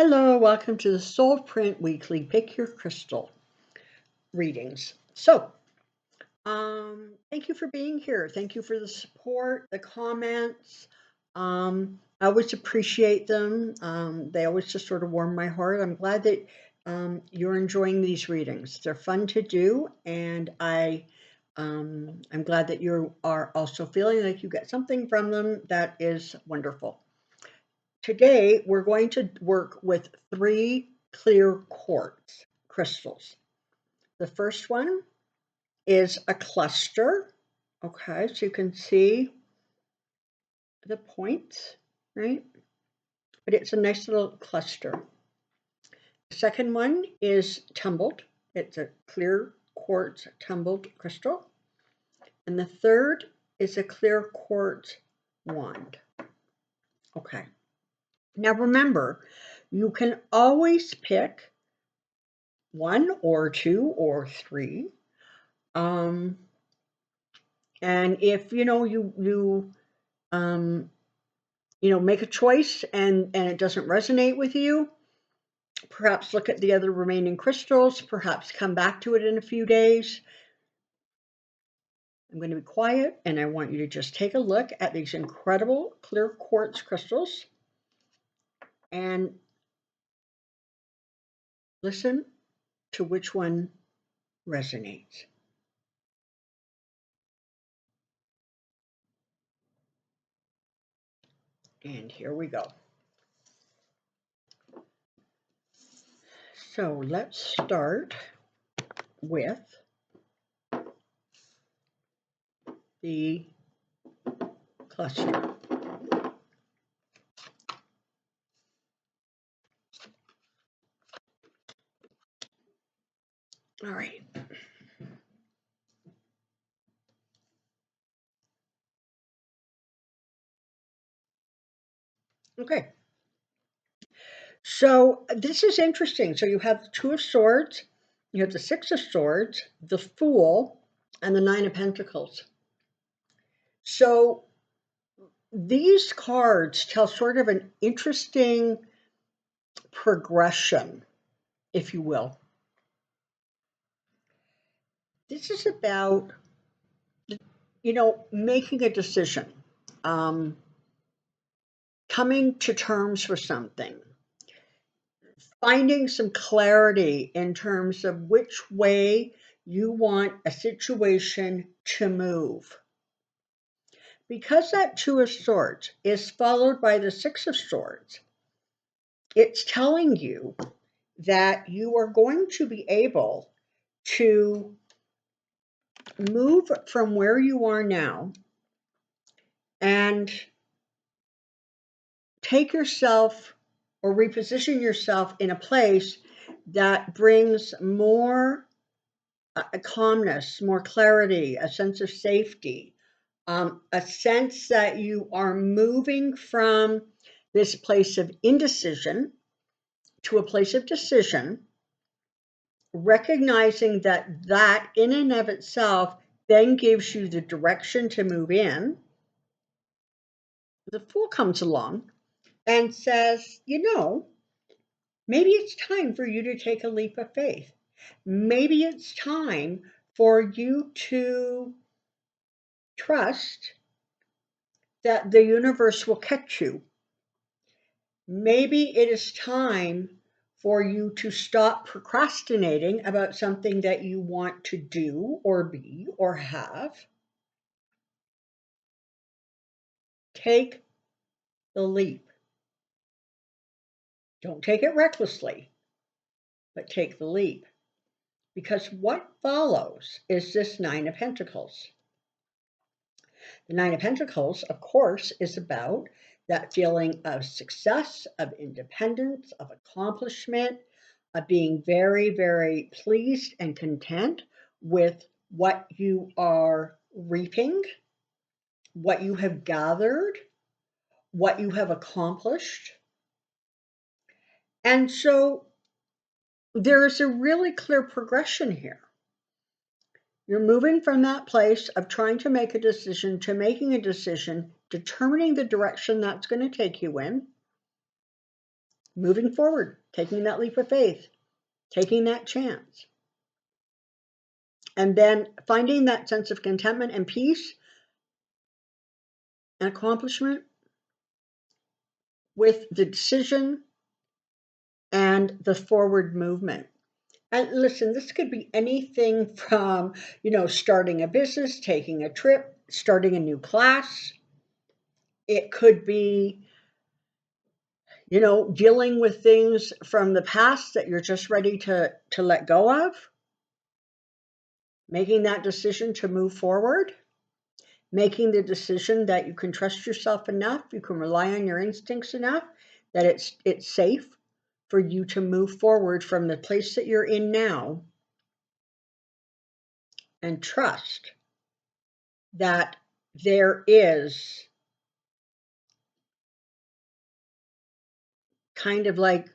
Hello, welcome to the Soulprint Weekly Pick Your Crystal readings. Thank you for being here. Thank you for the support, the comments. I always appreciate them. They always just sort of warm my heart. I'm glad that you're enjoying these readings. They're fun to do, and I'm glad that you are also feeling like you get something from them that is wonderful. Today, we're going to work with 3 clear quartz crystals. The first one is a cluster. Okay, so you can see the points, right? But it's a nice little cluster. The second one is tumbled. It's a clear quartz tumbled crystal. And the third is a clear quartz wand. Okay. Now remember, you can always pick 1 or 2 or 3. And if you make a choice and it doesn't resonate with you, perhaps look at the other remaining crystals, perhaps come back to it in a few days. I'm going to be quiet and I want you to just take a look at these incredible clear quartz crystals and listen to which one resonates. And here we go. So let's start with the cluster. All right. Okay. So this is interesting. So you have the 2 of Swords, you have the 6 of Swords, the Fool, and the 9 of Pentacles. So these cards tell sort of an interesting progression, if you will. This is about, making a decision, coming to terms with something, finding some clarity in terms of which way you want a situation to move. Because that 2 of Swords is followed by the 6 of Swords, it's telling you that you are going to be able to move from where you are now and take yourself or reposition yourself in a place that brings more calmness, more clarity, a sense of safety, a sense that you are moving from this place of indecision to a place of decision, recognizing that in and of itself then gives you the direction to move in. The Fool comes along and says, maybe it's time for you to take a leap of faith. Maybe it's time for you to trust that the universe will catch you. Maybe it is time for you to stop procrastinating about something that you want to do or be or have. Take the leap. Don't take it recklessly, but take the leap. Because what follows is this 9 of Pentacles. The 9 of Pentacles, of course, is about that feeling of success, of independence, of accomplishment, of being very, very pleased and content with what you are reaping, what you have gathered, what you have accomplished. And so there is a really clear progression here. You're moving from that place of trying to make a decision to making a decision, determining the direction that's going to take you in. moving forward, taking that leap of faith, taking that chance. And then finding that sense of contentment and peace and accomplishment with the decision and the forward movement. And listen, this could be anything from, starting a business, taking a trip, starting a new class. It could be, dealing with things from the past that you're just ready to let go of, making that decision to move forward, making the decision that you can trust yourself enough, you can rely on your instincts enough, that it's safe for you to move forward from the place that you're in now, and trust that there is kind of like,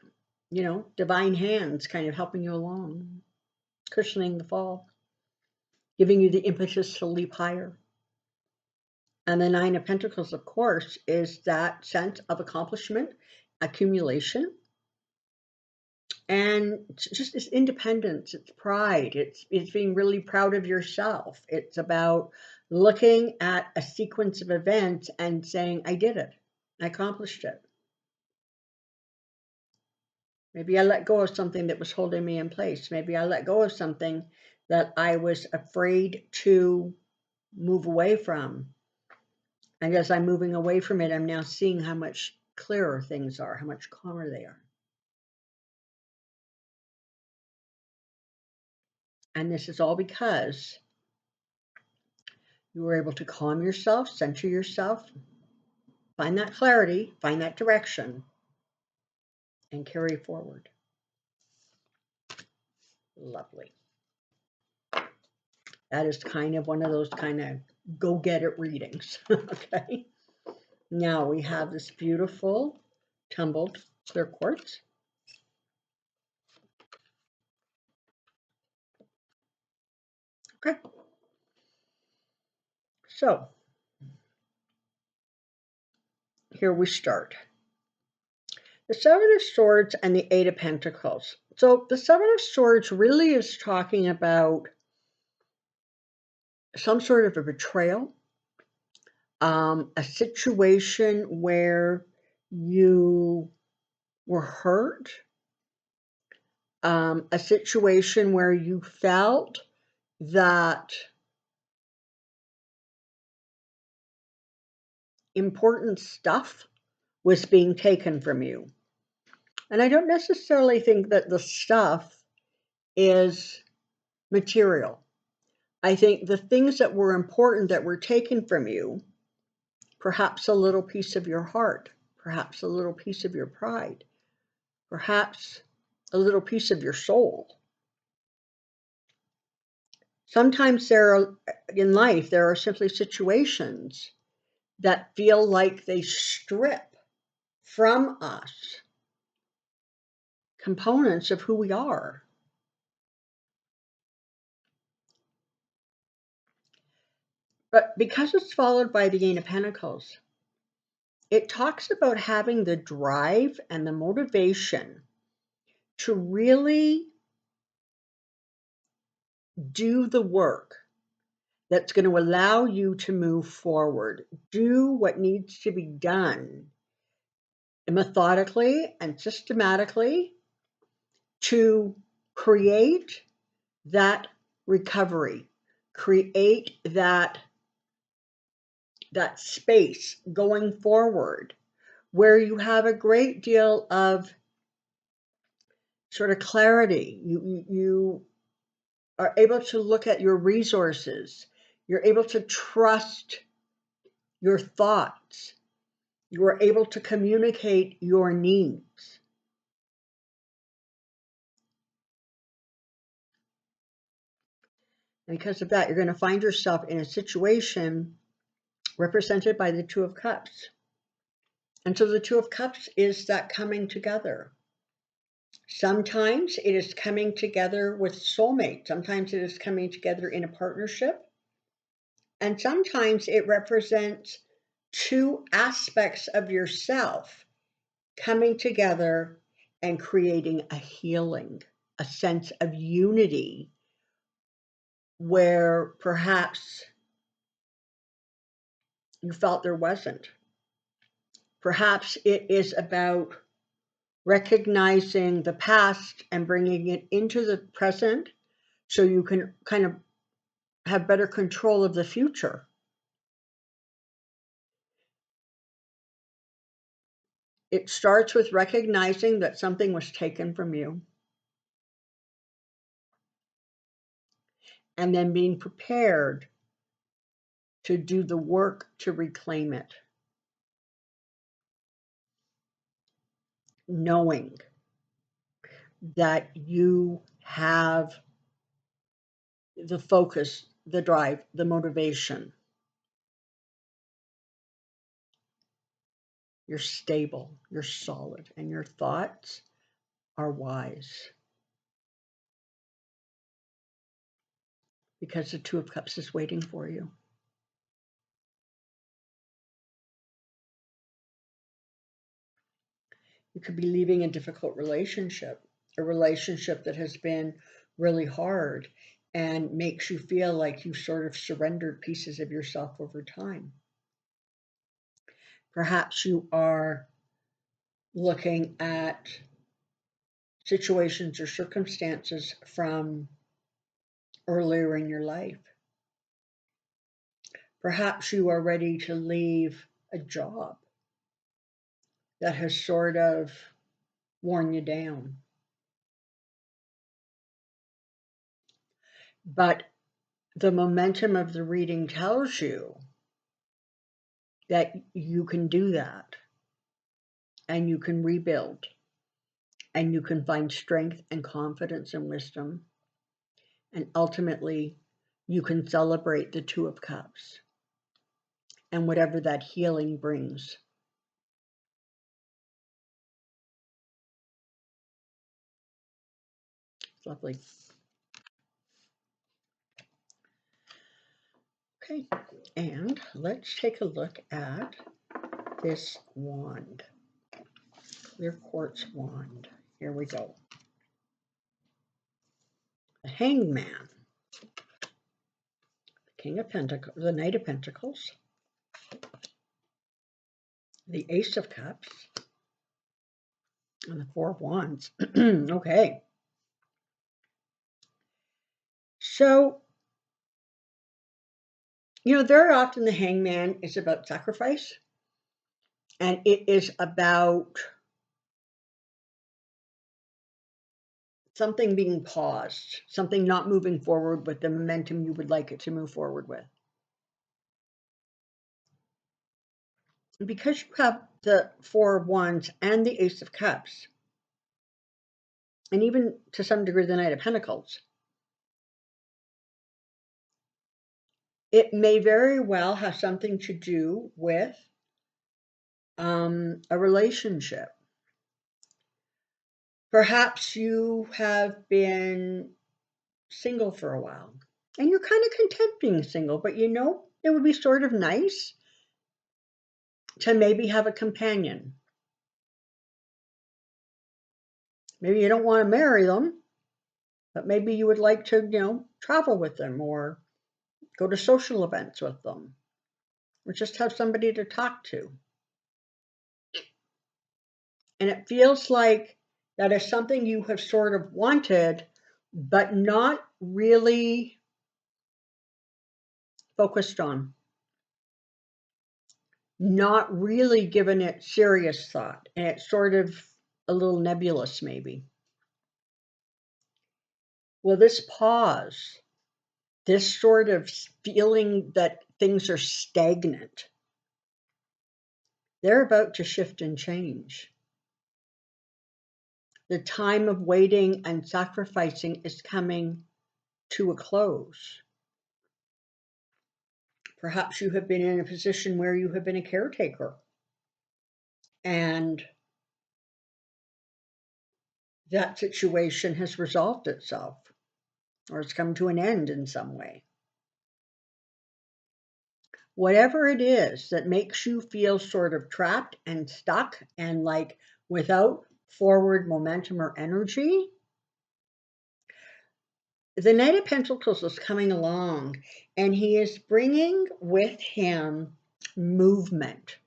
divine hands kind of helping you along, cushioning the fall, giving you the impetus to leap higher. And the Nine of Pentacles, of course, is that sense of accomplishment, accumulation, and just it's independence, it's pride, it's being really proud of yourself. It's about looking at a sequence of events and saying, I did it, I accomplished it. Maybe I let go of something that was holding me in place. Maybe I let go of something that I was afraid to move away from. And as I'm moving away from it, I'm now seeing how much clearer things are, how much calmer they are. And this is all because you were able to calm yourself, center yourself, find that clarity, find that direction, and carry forward. Lovely. That is kind of one of those kind of go-get-it readings. Okay. Now we have this beautiful tumbled clear quartz. Okay. So here we start. The Seven of Swords and the Eight of Pentacles. So the Seven of Swords really is talking about some sort of a betrayal, a situation where you were hurt, a situation where you felt that important stuff was being taken from you. And I don't necessarily think that the stuff is material. I think the things that were important that were taken from you, perhaps a little piece of your heart, perhaps a little piece of your pride, perhaps a little piece of your soul. Sometimes in life, there are simply situations that feel like they strip from us components of who we are. But because it's followed by the Eight of Pentacles, it talks about having the drive and the motivation to really do the work that's going to allow you to move forward, do what needs to be done methodically and systematically to create that recovery, create that space going forward where you have a great deal of sort of clarity. You are able to look at your resources. You're able to trust your thoughts. You are able to communicate your needs. And because of that, you're going to find yourself in a situation represented by the Two of Cups. And so the Two of Cups is that coming together. Sometimes it is coming together with soulmates. Sometimes it is coming together in a partnership. And sometimes it represents two aspects of yourself coming together and creating a healing, a sense of unity where perhaps you felt there wasn't. Perhaps it is about recognizing the past and bringing it into the present so you can kind of have better control of the future. It starts with recognizing that something was taken from you and then being prepared to do the work to reclaim it. Knowing that you have the focus, the drive, the motivation. You're stable, you're solid, and your thoughts are wise. Because the Two of Cups is waiting for you. You could be leaving a difficult relationship, a relationship that has been really hard and makes you feel like you sort of surrendered pieces of yourself over time. Perhaps you are looking at situations or circumstances from earlier in your life. Perhaps you are ready to leave a job that has sort of worn you down. But the momentum of the reading tells you that you can do that and you can rebuild and you can find strength and confidence and wisdom. And ultimately, you can celebrate the Two of Cups and whatever that healing brings. It's lovely. Okay, and let's take a look at this wand. Clear quartz wand. Here we go. The Hanged Man. King of Pentacles, the Knight of Pentacles, the Ace of Cups, and the Four of Wands. Okay. So, very often the Hangman is about sacrifice, and it is about something being paused, something not moving forward with the momentum you would like it to move forward with. And because you have the Four of Wands and the Ace of Cups, and even to some degree the Knight of Pentacles, it may very well have something to do with a relationship. Perhaps you have been single for a while and you're kind of content being single, but it would be sort of nice to maybe have a companion. Maybe you don't want to marry them, but maybe you would like to, travel with them or go to social events with them or just have somebody to talk to. And it feels like that is something you have sort of wanted, but not really focused on, not really given it serious thought. And it's sort of a little nebulous, maybe. Well, this pause, this sort of feeling that things are stagnant, they're about to shift and change. The time of waiting and sacrificing is coming to a close. Perhaps you have been in a position where you have been a caretaker and that situation has resolved itself or it's come to an end in some way. Whatever it is that makes you feel sort of trapped and stuck and like without forward momentum or energy. The Knight of Pentacles is coming along, and he is bringing with him movement.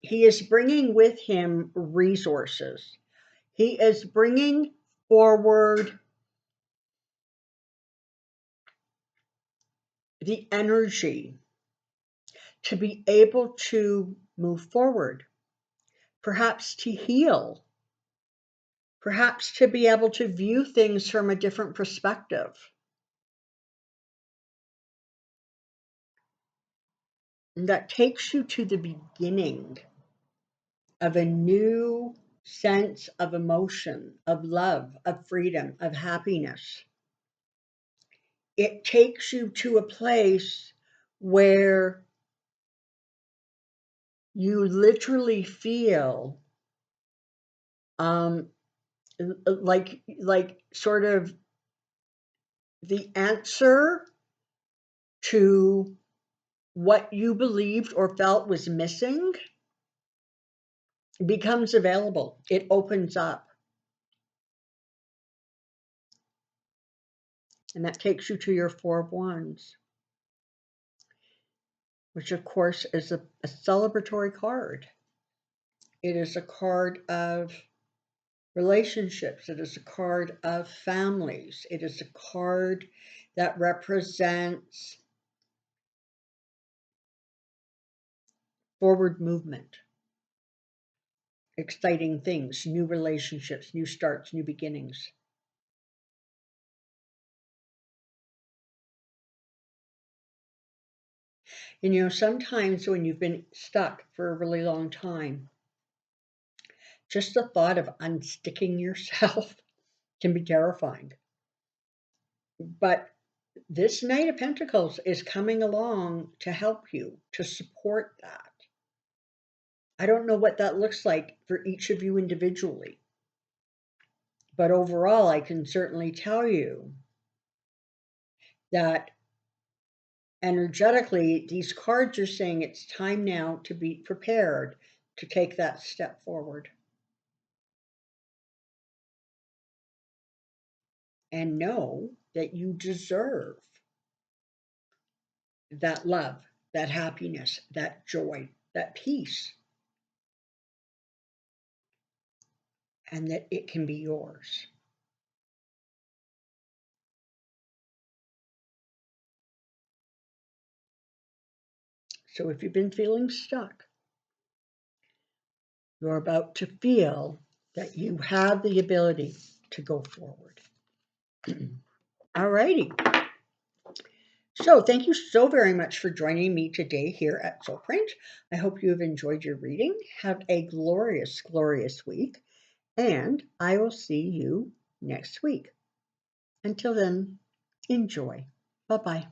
He is bringing with him resources. He is bringing forward the energy to be able to move forward, perhaps to heal, perhaps to be able to view things from a different perspective. And that takes you to the beginning of a new sense of emotion, of love, of freedom, of happiness. It takes you to a place where you literally feel like sort of the answer to what you believed or felt was missing becomes available. It opens up. And that takes you to your Four of Wands, which of course is a celebratory card. It is a card of relationships. It is a card of families. It is a card that represents forward movement, exciting things, new relationships, new starts, new beginnings. And sometimes when you've been stuck for a really long time, just the thought of unsticking yourself can be terrifying. But this Knight of Pentacles is coming along to help you, to support that. I don't know what that looks like for each of you individually. But overall, I can certainly tell you that energetically, these cards are saying it's time now to be prepared to take that step forward. And know that you deserve that love, that happiness, that joy, that peace, and that it can be yours. So if you've been feeling stuck, you're about to feel that you have the ability to go forward. All righty. So thank you so very much for joining me today here at Soulprint. I hope you have enjoyed your reading. Have a glorious, glorious week, and I will see you next week. Until then, enjoy. Bye-bye.